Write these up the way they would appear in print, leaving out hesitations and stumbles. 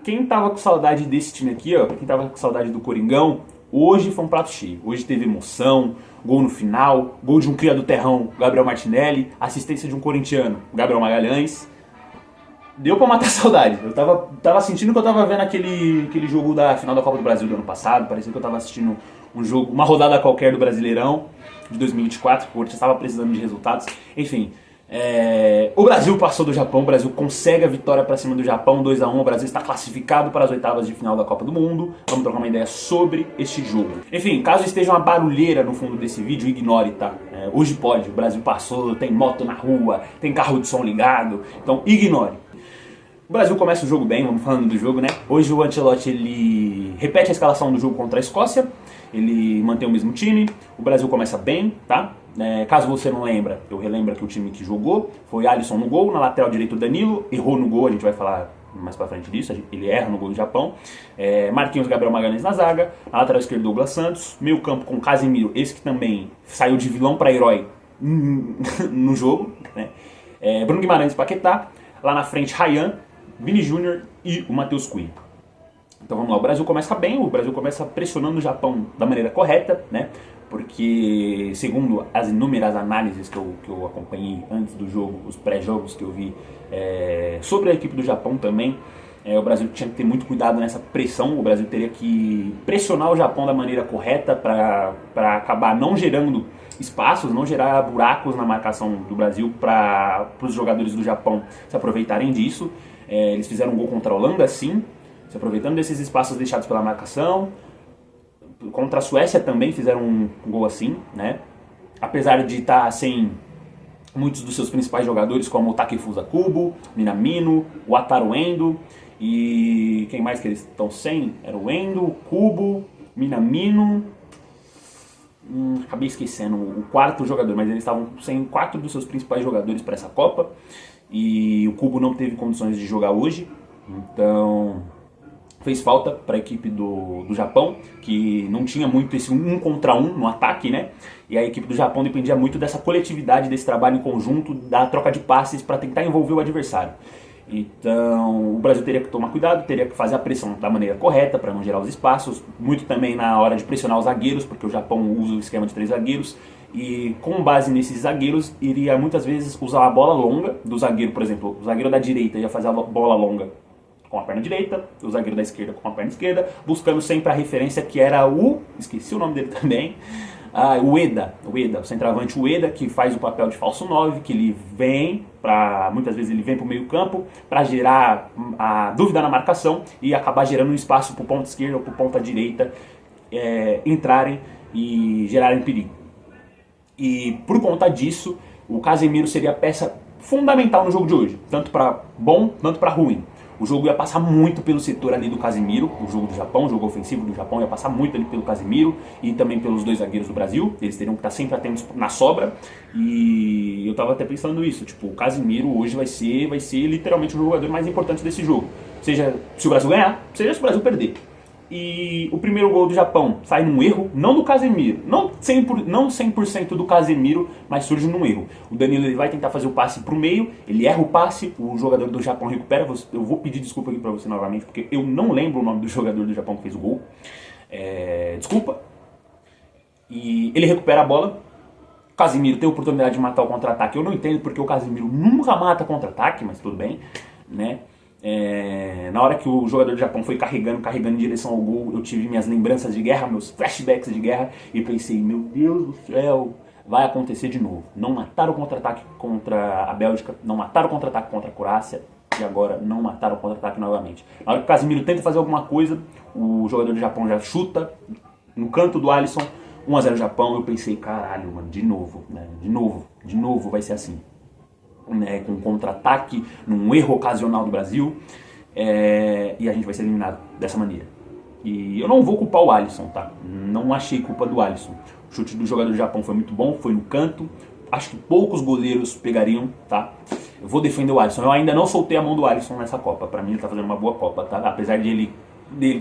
quem tava com saudade desse time aqui, ó, quem tava com saudade do Coringão, hoje foi um prato cheio. Hoje teve emoção, gol no final, gol de um cria do terrão, Gabriel Martinelli, assistência de um corintiano, Gabriel Magalhães. Deu pra matar a saudade. Eu tava sentindo que eu tava vendo aquele jogo da final da Copa do Brasil do ano passado. Parecia que eu tava assistindo um jogo, uma rodada qualquer do Brasileirão de 2024, que o Corinthians estava precisando de resultados. Enfim, o Brasil passou do Japão, o Brasil consegue a vitória para cima do Japão, 2-1, o Brasil está classificado para as oitavas de final da Copa do Mundo. Vamos trocar uma ideia sobre este jogo. Enfim, caso esteja uma barulheira no fundo desse vídeo, ignore, tá? Hoje pode, o Brasil passou, tem moto na rua, tem carro de som ligado, então ignore. O Brasil começa o jogo bem, vamos falando do jogo, né? Hoje o Ancelotti, ele repete a escalação do jogo contra a Escócia, ele mantém o mesmo time, o Brasil começa bem, tá? Caso você não lembra, eu relembro que o time que jogou foi Alisson no gol, na lateral direito Danilo, errou no gol, a gente vai falar mais pra frente disso, ele erra no gol do Japão. Marquinhos, Gabriel Magalhães na zaga, na lateral esquerda Douglas Santos, meio campo com Casemiro, esse que também saiu de vilão para herói no jogo, né? Bruno Guimarães e Paquetá, lá na frente Ryan, Vini Júnior e o Matheus Cunha. Então vamos lá, o Brasil começa bem, o Brasil começa pressionando o Japão da maneira correta, né? Porque segundo as inúmeras análises que eu acompanhei antes do jogo, os pré-jogos que eu vi sobre a equipe do Japão também, o Brasil tinha que ter muito cuidado nessa pressão, o Brasil teria que pressionar o Japão da maneira correta para acabar não gerando espaços, não gerar buracos na marcação do Brasil para os jogadores do Japão se aproveitarem disso. Eles fizeram um gol contra a Holanda, sim, se aproveitando desses espaços deixados pela marcação. Contra a Suécia também fizeram um gol assim, né? Apesar de estar sem muitos dos seus principais jogadores, como o Takefusa Kubo, Minamino, o Wataru Endo, e quem mais que eles estão sem? Era o Endo, o Kubo, Minamino, acabei esquecendo o quarto jogador, mas eles estavam sem 4 dos seus principais jogadores para essa Copa, e o Kubo não teve condições de jogar hoje, então fez falta para a equipe do Japão, que não tinha muito esse 1 contra 1 no ataque, né? E a equipe do Japão dependia muito dessa coletividade, desse trabalho em conjunto, da troca de passes para tentar envolver o adversário. Então o Brasil teria que tomar cuidado, teria que fazer a pressão da maneira correta para não gerar os espaços, muito também na hora de pressionar os zagueiros, porque o Japão usa o esquema de 3 zagueiros, e com base nesses zagueiros iria muitas vezes usar a bola longa do zagueiro, por exemplo, o zagueiro da direita ia fazer a bola longa com a perna direita, o zagueiro da esquerda com a perna esquerda, buscando sempre a referência que era esqueci o nome dele também, o Ueda, o centroavante Ueda, que faz o papel de falso 9, que ele vem muitas vezes ele vem para o meio campo para gerar a dúvida na marcação e acabar gerando um espaço para o ponta esquerda ou para o ponta direita entrarem e gerarem perigo. E por conta disso, o Casemiro seria a peça fundamental no jogo de hoje, tanto para bom, tanto para ruim. O jogo ia passar muito pelo setor ali do Casemiro, o jogo do Japão, o jogo ofensivo do Japão ia passar muito ali pelo Casemiro e também pelos 2 zagueiros do Brasil. Eles teriam que estar sempre atentos na sobra. E eu tava até pensando isso, tipo, o Casemiro hoje vai ser literalmente o jogador mais importante desse jogo. Seja se o Brasil ganhar, seja se o Brasil perder. E o primeiro gol do Japão sai num erro, não do Casemiro, não 100% do Casemiro, mas surge num erro. O Danilo ele vai tentar fazer o passe pro meio, ele erra o passe, o jogador do Japão recupera. Eu vou pedir desculpa aqui pra você novamente, porque eu não lembro o nome do jogador do Japão que fez o gol. Desculpa. E ele recupera a bola. O Casemiro tem a oportunidade de matar o contra-ataque. Eu não entendo porque o Casemiro nunca mata contra-ataque, mas tudo bem, né? Na hora que o jogador do Japão foi carregando em direção ao gol, eu tive minhas lembranças de guerra, meus flashbacks de guerra, e pensei, meu Deus do céu, vai acontecer de novo. Não mataram o contra-ataque contra a Bélgica, não mataram o contra-ataque contra a Croácia, e agora não mataram o contra-ataque novamente. Na hora que o Casemiro tenta fazer alguma coisa, o jogador do Japão já chuta no canto do Alisson, 1-0 Japão. Eu pensei, caralho, mano, de novo, né? De novo vai ser assim. Com um contra-ataque, num erro ocasional do Brasil, e a gente vai ser eliminado dessa maneira. E eu não vou culpar o Alisson, tá? Não achei culpa do Alisson. O chute do jogador do Japão foi muito bom, foi no canto. Acho que poucos goleiros pegariam, tá? Eu vou defender o Alisson. Eu ainda não soltei a mão do Alisson nessa Copa. Pra mim ele tá fazendo uma boa Copa, tá? Apesar de ele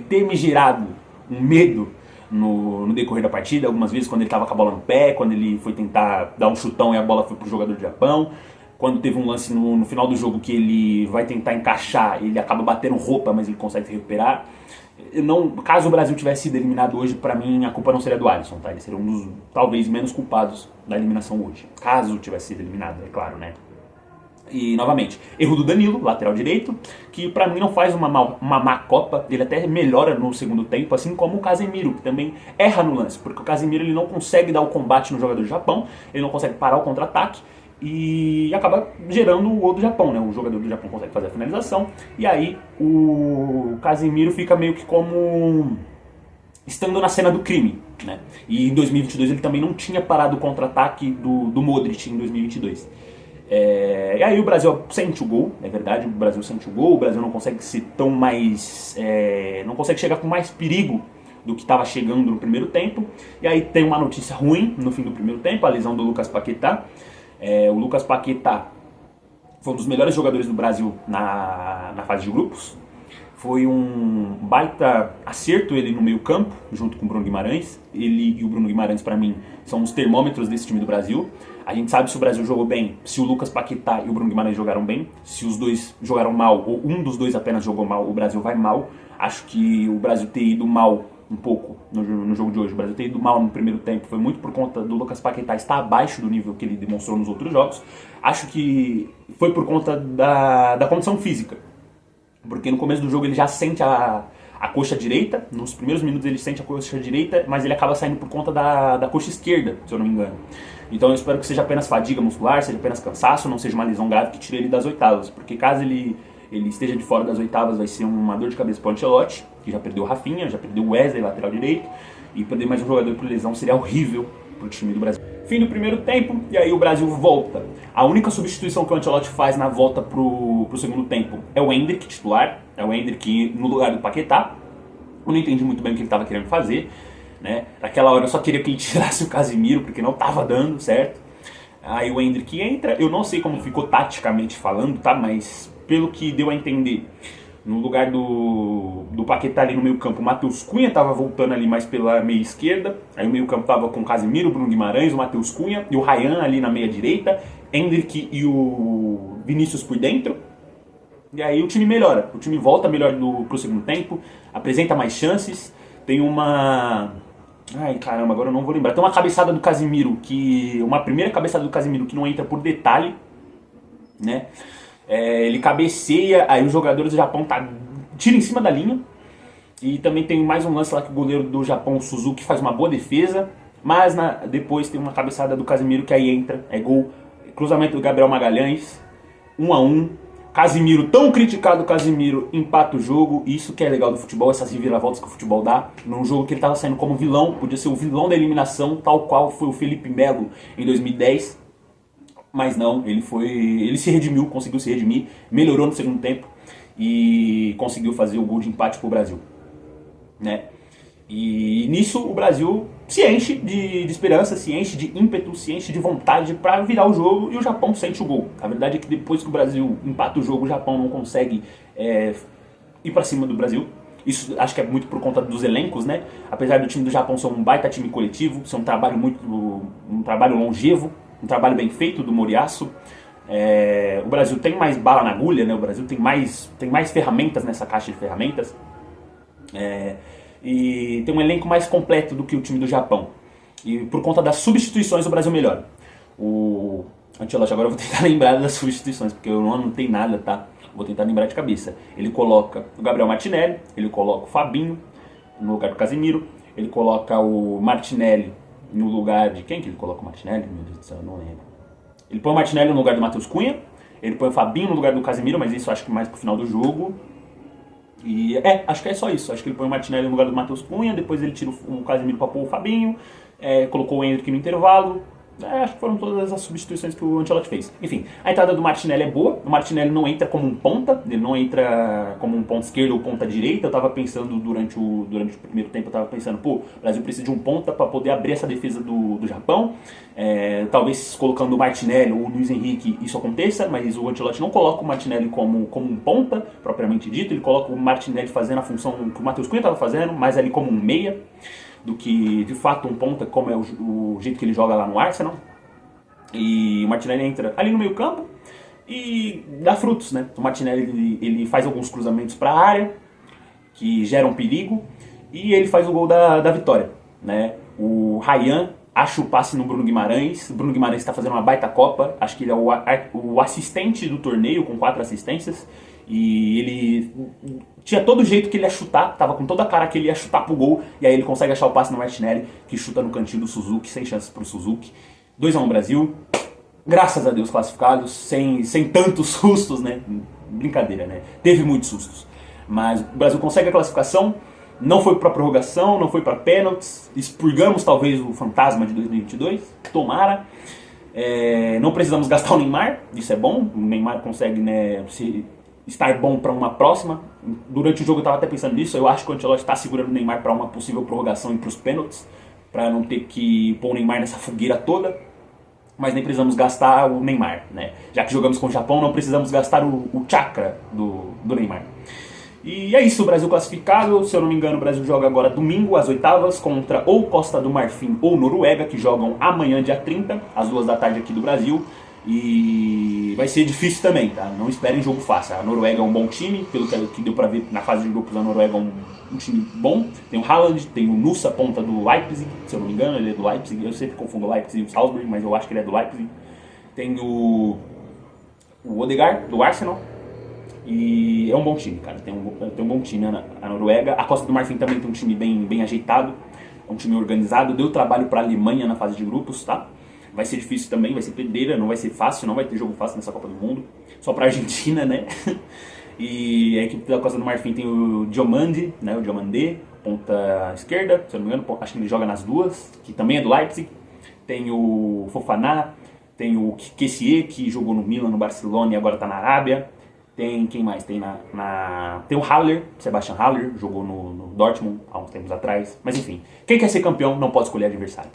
ter me gerado um medo no decorrer da partida, algumas vezes quando ele tava com a bola no pé, quando ele foi tentar dar um chutão e a bola foi pro jogador do Japão. Quando teve um lance no final do jogo que ele vai tentar encaixar, ele acaba batendo roupa, mas ele consegue se recuperar. Não, caso o Brasil tivesse sido eliminado hoje, pra mim a culpa não seria do Alisson, tá? Ele seria um dos, talvez, menos culpados da eliminação hoje. Caso tivesse sido eliminado, é claro, né? E, novamente, erro do Danilo, lateral direito, que pra mim não faz uma má Copa, ele até melhora no segundo tempo, assim como o Casemiro, que também erra no lance, porque o Casemiro ele não consegue dar o combate no jogador do Japão, ele não consegue parar o contra-ataque, e acaba gerando o gol do Japão, né? O jogador do Japão consegue fazer a finalização, e aí o Casemiro fica meio que como estando na cena do crime, né? E em 2022 ele também não tinha parado o contra-ataque do Modric em 2022. E aí o Brasil sente o gol, é verdade, o Brasil sente o gol, o Brasil não consegue ser tão mais... não consegue chegar com mais perigo do que estava chegando no primeiro tempo. E aí tem uma notícia ruim no fim do primeiro tempo, a lesão do Lucas Paquetá. O Lucas Paquetá foi um dos melhores jogadores do Brasil na fase de grupos. Foi um baita acerto ele no meio campo, junto com o Bruno Guimarães. Ele e o Bruno Guimarães, para mim, são os termômetros desse time do Brasil. A gente sabe se o Brasil jogou bem, se o Lucas Paquetá e o Bruno Guimarães jogaram bem. Se os dois jogaram mal, ou um dos dois apenas jogou mal, o Brasil vai mal. Acho que o Brasil ter ido mal um pouco no jogo de hoje, o Brasil ter ido mal no primeiro tempo, foi muito por conta do Lucas Paquetá estar abaixo do nível que ele demonstrou nos outros jogos. Acho que foi por conta da condição física. Porque no começo do jogo ele já sente a coxa direita, nos primeiros minutos ele sente a coxa direita, mas ele acaba saindo por conta da coxa esquerda, se eu não me engano. Então eu espero que seja apenas fadiga muscular, seja apenas cansaço, não seja uma lesão grave que tire ele das oitavas. Porque caso ele esteja de fora das oitavas, vai ser uma dor de cabeça para o Ancelotti, que já perdeu o Rafinha, já perdeu o Wesley, lateral direito, e perder mais um jogador por lesão seria horrível para o time do Brasil. Fim do primeiro tempo, e aí o Brasil volta. A única substituição que o Ancelotti faz na volta pro segundo tempo é o Endrick, titular. É o Endrick no lugar do Paquetá. Eu não entendi muito bem o que ele estava querendo fazer, né? Naquela hora eu só queria que ele tirasse o Casemiro, porque não estava dando certo. Aí o Endrick entra. Eu não sei como ficou taticamente falando, tá? Mas pelo que deu a entender, no lugar do Paquetá ali no meio campo, o Matheus Cunha estava voltando ali mais pela meia esquerda. Aí o meio campo estava com o Casemiro, o Bruno Guimarães, o Matheus Cunha e o Ryan ali na meia direita, Endrick e o Vinícius por dentro. E aí o time melhora, o time volta melhor pro segundo tempo, apresenta mais chances, tem uma... Ai caramba, agora eu não vou lembrar. Tem uma cabeçada do Casemiro, uma primeira cabeçada do Casemiro que não entra por detalhe, né? Ele cabeceia, aí os jogadores do Japão tira em cima da linha. E também tem mais um lance lá que o goleiro do Japão, o Suzuki, faz uma boa defesa. Mas depois tem uma cabeçada do Casemiro que aí entra, é gol. Cruzamento do Gabriel Magalhães, 1-1. Casemiro, tão criticado Casemiro, empata o jogo. Isso que é legal do futebol, essas reviravoltas que o futebol dá. Num jogo que ele estava saindo como vilão, podia ser o vilão da eliminação, tal qual foi o Felipe Melo em 2010. Mas não, ele se redimiu, conseguiu se redimir, melhorou no segundo tempo e conseguiu fazer o gol de empate pro Brasil, né? E nisso o Brasil se enche de esperança, se enche de ímpeto, se enche de vontade para virar o jogo e o Japão sente o gol. A verdade é que depois que o Brasil empata o jogo, o Japão não consegue ir para cima do Brasil. Isso acho que é muito por conta dos elencos, né? Apesar do time do Japão ser um baita time coletivo, ser um trabalho longevo, um trabalho bem feito do Moriaço. O Brasil tem mais bala na agulha, né? O Brasil tem mais ferramentas nessa caixa de ferramentas. E tem um elenco mais completo do que o time do Japão. E por conta das substituições o Brasil melhora. O Ancelotti, agora eu vou tentar lembrar das substituições, porque eu não anotei nada, tá? Vou tentar lembrar de cabeça. Ele coloca o Gabriel Martinelli, ele coloca o Fabinho no lugar do Casemiro, ele coloca o Martinelli no lugar de... Quem que ele coloca o Martinelli? Meu Deus do céu, eu não lembro. Ele põe o Martinelli no lugar do Matheus Cunha, ele põe o Fabinho no lugar do Casemiro, mas isso acho que mais pro final do jogo. E acho que é só isso. Acho que ele põe o Martinelli no lugar do Matheus Cunha, depois ele tira o Casemiro pra pôr o Fabinho, colocou o Endrick no intervalo. Acho que foram todas as substituições que o Ancelotti fez. Enfim, a entrada do Martinelli é boa. O Martinelli não entra como um ponta, ele não entra como um ponta esquerda ou ponta direita. Eu tava pensando durante o primeiro tempo, o Brasil precisa de um ponta para poder abrir essa defesa do Japão. Talvez colocando o Martinelli ou o Luiz Henrique isso aconteça, mas o Ancelotti não coloca o Martinelli como um ponta, propriamente dito. Ele coloca o Martinelli fazendo a função que o Matheus Cunha estava fazendo, mas ali como um meia, do que de fato um ponta, como é o jeito que ele joga lá no Arsenal. E o Martinelli entra ali no meio campo e dá frutos, né? O Martinelli ele faz alguns cruzamentos para a área, que geram perigo, e ele faz o gol da vitória, né? O Ryan acha o passe no Bruno Guimarães. O Bruno Guimarães está fazendo uma baita Copa. Acho que ele é o assistente do torneio, com 4 assistências. E ele tinha todo o jeito que ele ia chutar, tava com toda a cara que ele ia chutar pro gol. E aí ele consegue achar o passe no Martinelli, que chuta no cantinho do Suzuki, sem chances pro Suzuki. 2-1 Brasil. Graças a Deus classificados, sem tantos sustos, né? Brincadeira, né? Teve muitos sustos. Mas o Brasil consegue a classificação. Não foi para prorrogação, não foi para pênaltis. Expurgamos talvez o fantasma de 2022. Tomara. Não precisamos gastar o Neymar, isso é bom. O Neymar consegue, né, estar bom para uma próxima. Durante o jogo eu estava até pensando nisso. Eu acho que o Ancelotti está segurando o Neymar para uma possível prorrogação e para os pênaltis, para não ter que pôr o Neymar nessa fogueira toda. Mas nem precisamos gastar o Neymar, né? Já que jogamos com o Japão, não precisamos gastar o chakra do Neymar. E é isso, o Brasil classificado. Se eu não me engano, o Brasil joga agora domingo, às oitavas, contra ou Costa do Marfim ou Noruega, que jogam amanhã, dia 30, às 2 da tarde aqui do Brasil. E vai ser difícil também, tá? Não esperem jogo fácil. A Noruega é um bom time, pelo que deu pra ver na fase de grupos, a Noruega é um time bom. Tem o Haaland, tem o Nusa, ponta do Leipzig, se eu não me engano, ele é do Leipzig. Eu sempre confundo o Leipzig e o Salzburg, mas eu acho que ele é do Leipzig. Tem o Odegaard, do Arsenal. E é um bom time, cara. Tem um bom time a Noruega. A Costa do Marfim também tem um time bem ajeitado. É um time organizado. Deu trabalho para a Alemanha na fase de grupos, tá? Vai ser difícil também, vai ser pedreira, não vai ser fácil, não vai ter jogo fácil nessa Copa do Mundo. Só para a Argentina, né? E a equipe da Costa do Marfim tem o Diomande, né? O Diomande, ponta esquerda, se eu não me engano, acho que ele joga nas duas, que também é do Leipzig. Tem o Fofana, tem o Kessié, que jogou no Milan, no Barcelona e agora tá na Arábia. Tem quem mais? Tem tem o Haller, Sebastian Haller, jogou no Dortmund há uns tempos atrás. Mas enfim, quem quer ser campeão não pode escolher adversário.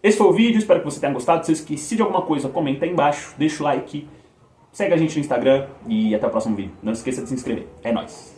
Esse foi o vídeo, espero que você tenha gostado. Se eu esqueci de alguma coisa, comenta aí embaixo, deixa o like, segue a gente no Instagram e até o próximo vídeo. Não esqueça de se inscrever. É nóis!